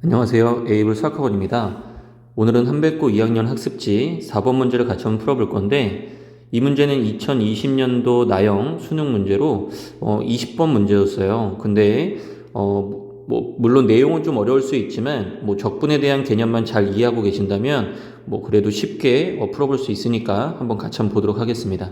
안녕하세요. 에이블 수학학원입니다. 오늘은 한백고 2학년 학습지 4번 문제를 같이 한번 풀어볼 건데, 이 문제는 2020년도 나형 수능 문제로 20번 문제였어요. 근데 물론 내용은 좀 어려울 수 있지만 적분에 대한 개념만 잘 이해하고 계신다면 그래도 쉽게 풀어볼 수 있으니까 한번 같이 한번 보도록 하겠습니다.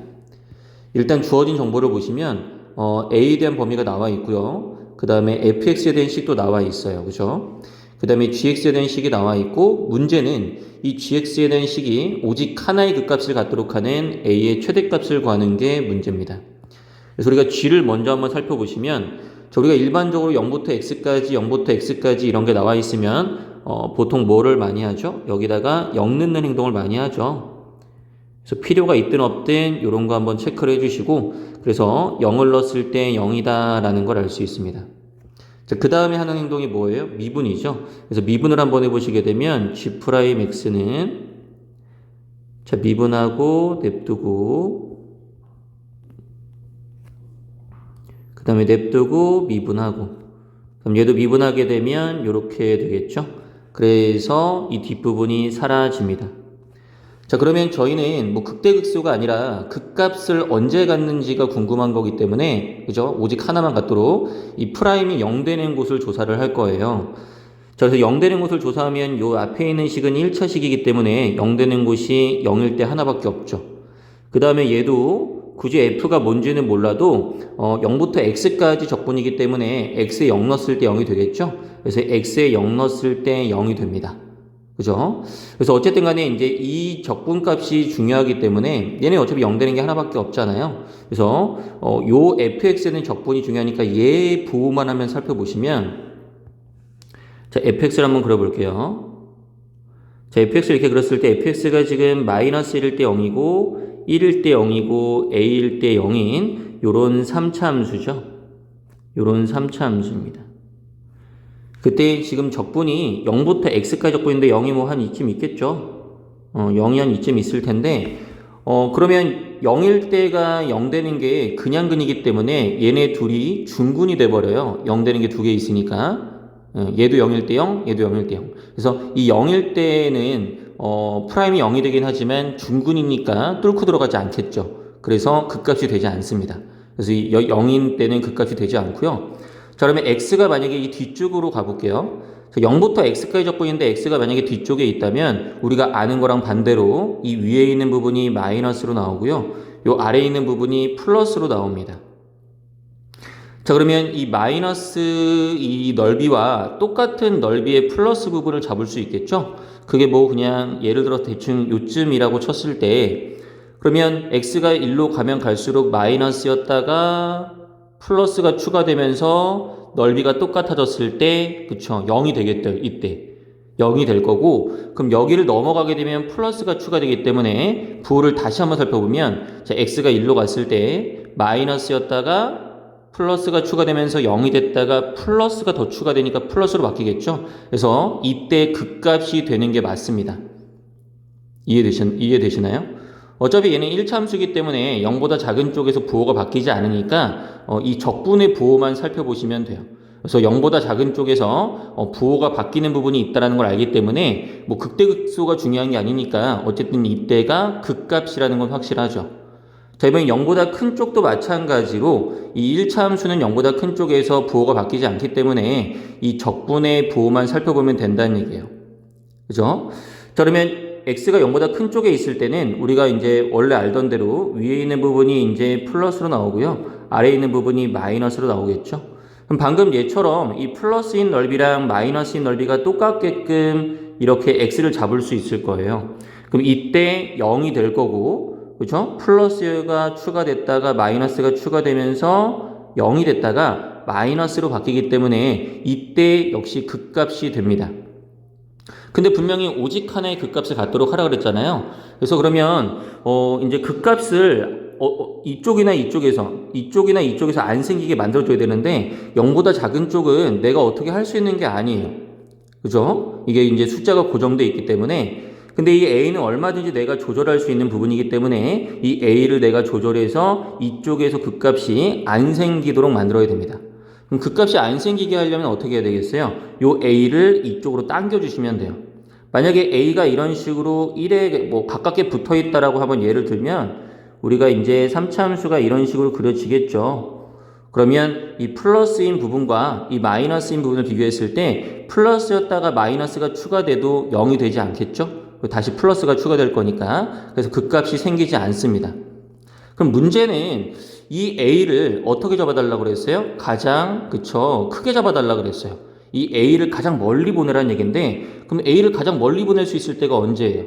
일단 주어진 정보를 보시면 A에 대한 범위가 나와 있고요. 그 다음에 fx에 대한 식도 나와 있어요. 그죠? 그 다음에 gx에 대한 식이 나와 있고, 문제는 이 gx에 대한 식이 오직 하나의 극값을 갖도록 하는 a의 최대값을 구하는 게 문제입니다. 그래서 우리가 g를 먼저 한번 살펴보시면, 우리가 일반적으로 0부터 x까지 0부터 x까지 이런 게 나와 있으면 보통 뭐를 많이 하죠? 여기다가 0 넣는 행동을 많이 하죠. 그래서 필요가 있든 없든 이런 거 한번 체크를 해주시고, 그래서 0을 넣었을 때 0이다 라는 걸 알 수 있습니다. 자, 그 다음에 하는 행동이 뭐예요? 미분이죠. 그래서 미분을 한번 해보시게 되면 g'x는 자, 미분하고 냅두고, 그 다음에 냅두고 미분하고, 그럼 얘도 미분하게 되면 이렇게 되겠죠. 그래서 이 뒷부분이 사라집니다. 자, 그러면 저희는 극대극소가 아니라 극값을 언제 갖는지가 궁금한 거기 때문에, 그죠? 오직 하나만 갖도록 이 프라임이 0 되는 곳을 조사를 할 거예요. 자, 그래서 0 되는 곳을 조사하면 요 앞에 있는 식은 1차식이기 때문에 0 되는 곳이 0일 때 하나밖에 없죠. 그 다음에 얘도 굳이 f가 뭔지는 몰라도 0부터 x까지 적분이기 때문에 x에 0 넣었을 때 0이 되겠죠? 그래서 x에 0 넣었을 때 0이 됩니다. 그죠? 그래서 어쨌든 간에 이제 이 적분값이 중요하기 때문에 얘는 어차피 0 되는 게 하나밖에 없잖아요. 그래서 요 fx는 적분이 중요하니까 얘 부호만 한번 살펴보시면, 자, fx를 한번 그려볼게요. 자, fx를 이렇게 그렸을 때 fx가 지금 마이너스 1일 때 0이고 1일 때 0이고 a일 때 0인 요런 3차 함수죠. 요런 3차 함수입니다. 그때 지금 적분이 0부터 x까지 적분인데 0이 한 이쯤 있겠죠. 0이 한 이쯤 있을 텐데, 그러면 0일 때가 0 되는 게 그냥 근이기 때문에 얘네 둘이 중근이 돼버려요. 0 되는 게 두 개 있으니까. 얘도 0일 때 0, 얘도 0일 때 0. 그래서 이 0일 때는 프라임이 0이 되긴 하지만 중근이니까 뚫고 들어가지 않겠죠. 그래서 극값이 되지 않습니다. 그래서 이 0인 때는 극값이 되지 않고요. 자, 그러면 x가 만약에 이 뒤쪽으로 가볼게요. 0부터 x까지 적분인데 x가 만약에 뒤쪽에 있다면 우리가 아는 거랑 반대로 이 위에 있는 부분이 마이너스로 나오고요. 요 아래에 있는 부분이 플러스로 나옵니다. 자, 그러면 이 마이너스 이 넓이와 똑같은 넓이의 플러스 부분을 잡을 수 있겠죠? 그게 그냥 예를 들어 대충 요쯤이라고 쳤을 때, 그러면 x가 1로 가면 갈수록 마이너스였다가 플러스가 추가되면서 넓이가 똑같아졌을 때, 그쵸? 0이 되겠죠, 이때. 0이 될 거고, 그럼 여기를 넘어가게 되면 플러스가 추가되기 때문에 부호를 다시 한번 살펴보면, 자, x가 1로 갔을 때 마이너스였다가 플러스가 추가되면서 0이 됐다가 플러스가 더 추가되니까 플러스로 바뀌겠죠? 그래서 이때 극값이 되는 게 맞습니다. 이해되시나요? 어차피 얘는 1차 함수이기 때문에 0보다 작은 쪽에서 부호가 바뀌지 않으니까 이 적분의 부호만 살펴보시면 돼요. 그래서 0보다 작은 쪽에서 부호가 바뀌는 부분이 있다는 걸 알기 때문에 극대극소가 중요한 게 아니니까 어쨌든 이때가 극값이라는 건 확실하죠. 자, 이번엔 0보다 큰 쪽도 마찬가지로 이 1차 함수는 0보다 큰 쪽에서 부호가 바뀌지 않기 때문에 이 적분의 부호만 살펴보면 된다는 얘기예요. 그죠? 자, 그러면 x가 0보다 큰 쪽에 있을 때는 우리가 이제 원래 알던 대로 위에 있는 부분이 이제 플러스로 나오고요. 아래에 있는 부분이 마이너스로 나오겠죠. 그럼 방금 얘처럼 이 플러스인 넓이랑 마이너스인 넓이가 똑같게끔 이렇게 x를 잡을 수 있을 거예요. 그럼 이때 0이 될 거고, 그죠? 플러스가 추가됐다가 마이너스가 추가되면서 0이 됐다가 마이너스로 바뀌기 때문에 이때 역시 극값이 됩니다. 근데 분명히 오직 하나의 극값을 갖도록 하라 그랬잖아요. 그래서 그러면 이제 극값을 이쪽이나 이쪽에서 안 생기게 만들어줘야 되는데 0보다 작은 쪽은 내가 어떻게 할 수 있는 게 아니에요. 그죠? 이게 이제 숫자가 고정되어 있기 때문에. 근데 이 A는 얼마든지 내가 조절할 수 있는 부분이기 때문에 이 A를 내가 조절해서 이쪽에서 극값이 안 생기도록 만들어야 됩니다. 그럼 그 값이 안 생기게 하려면 어떻게 해야 되겠어요? 요 a를 이쪽으로 당겨주시면 돼요. 만약에 a가 이런 식으로 1에 뭐 가깝게 붙어 있다라고 한번 예를 들면 우리가 이제 3차함수가 이런 식으로 그려지겠죠. 그러면 이 플러스인 부분과 이 마이너스인 부분을 비교했을 때 플러스였다가 마이너스가 추가돼도 0이 되지 않겠죠? 다시 플러스가 추가될 거니까. 그래서 그 값이 생기지 않습니다. 그럼 문제는 이 a를 어떻게 잡아달라고 그랬어요? 가장 크게 잡아달라고 그랬어요. 이 a를 가장 멀리 보내라는 얘기인데 그럼 a를 가장 멀리 보낼 수 있을 때가 언제예요?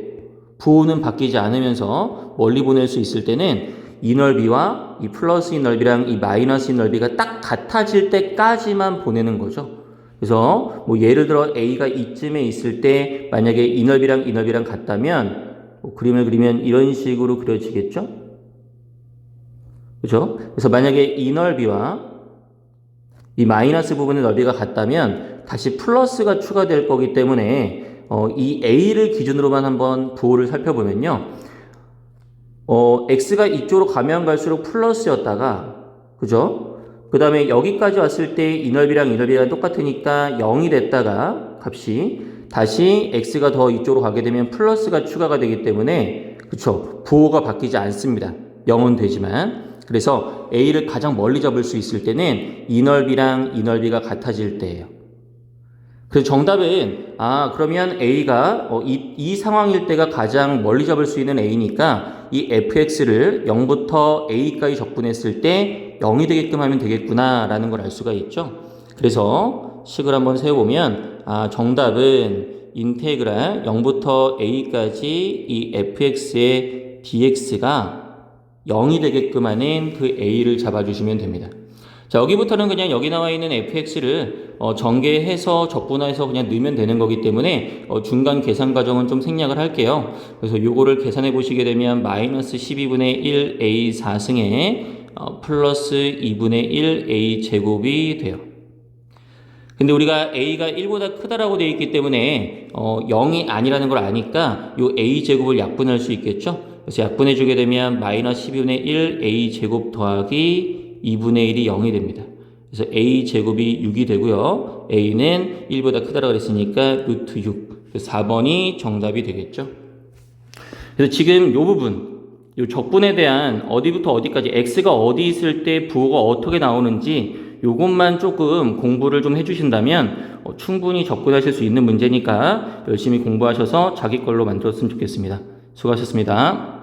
부호는 바뀌지 않으면서 멀리 보낼 수 있을 때는 이 넓이와 이 플러스인 넓이랑 이 마이너스인 넓이가 딱 같아질 때까지만 보내는 거죠. 그래서 뭐 예를 들어 a가 이쯤에 있을 때 만약에 이 넓이랑 같다면 뭐 그림을 그리면 이런 식으로 그려지겠죠. 그죠? 그래서 만약에 이 넓이와 이 마이너스 부분의 넓이가 같다면 다시 플러스가 추가될 거기 때문에 이 a를 기준으로만 한번 부호를 살펴보면요. x가 이쪽으로 가면 갈수록 플러스였다가 그죠? 그 다음에 여기까지 왔을 때 이 넓이랑 똑같으니까 0이 됐다가 값이 다시 x가 더 이쪽으로 가게 되면 플러스가 추가가 되기 때문에 그쵸? 부호가 바뀌지 않습니다. 0은 되지만 그래서 a를 가장 멀리 잡을 수 있을 때는 이 넓이랑 이 넓이가 같아질 때예요. 그래서 정답은 그러면 a가 이 상황일 때가 가장 멀리 잡을 수 있는 a니까 이 fx를 0부터 a까지 적분했을 때 0이 되게끔 하면 되겠구나 라는 걸 알 수가 있죠. 그래서 식을 한번 세워보면 정답은 인테그랄 0부터 a까지 이 fx의 dx가 0이 되게끔 하는 그 a를 잡아주시면 됩니다. 자, 여기부터는 그냥 여기 나와 있는 fx를 전개해서 적분해서 그냥 넣으면 되는 거기 때문에 중간 계산 과정은 좀 생략을 할게요. 그래서 요거를 계산해 보시게 되면 마이너스 12분의 1 a 4승에 플러스 2분의 1 a 제곱이 돼요. 근데 우리가 a가 1보다 크다라고 되어 있기 때문에 0이 아니라는 걸 아니까 요 a 제곱을 약분할 수 있겠죠. 그래서 약분해 주게 되면 마이너스 12분의 1 a 제곱 더하기 2분의 1이 0이 됩니다. 그래서 a 제곱이 6이 되고요. a는 1보다 크다라고 했으니까 루트 6. 그래서 4번이 정답이 되겠죠. 그래서 지금 요 부분, 요 적분에 대한 어디부터 어디까지 x가 어디 있을 때 부호가 어떻게 나오는지 요것만 조금 공부를 좀 해주신다면 충분히 접근하실 수 있는 문제니까 열심히 공부하셔서 자기 걸로 만들었으면 좋겠습니다. 수고하셨습니다.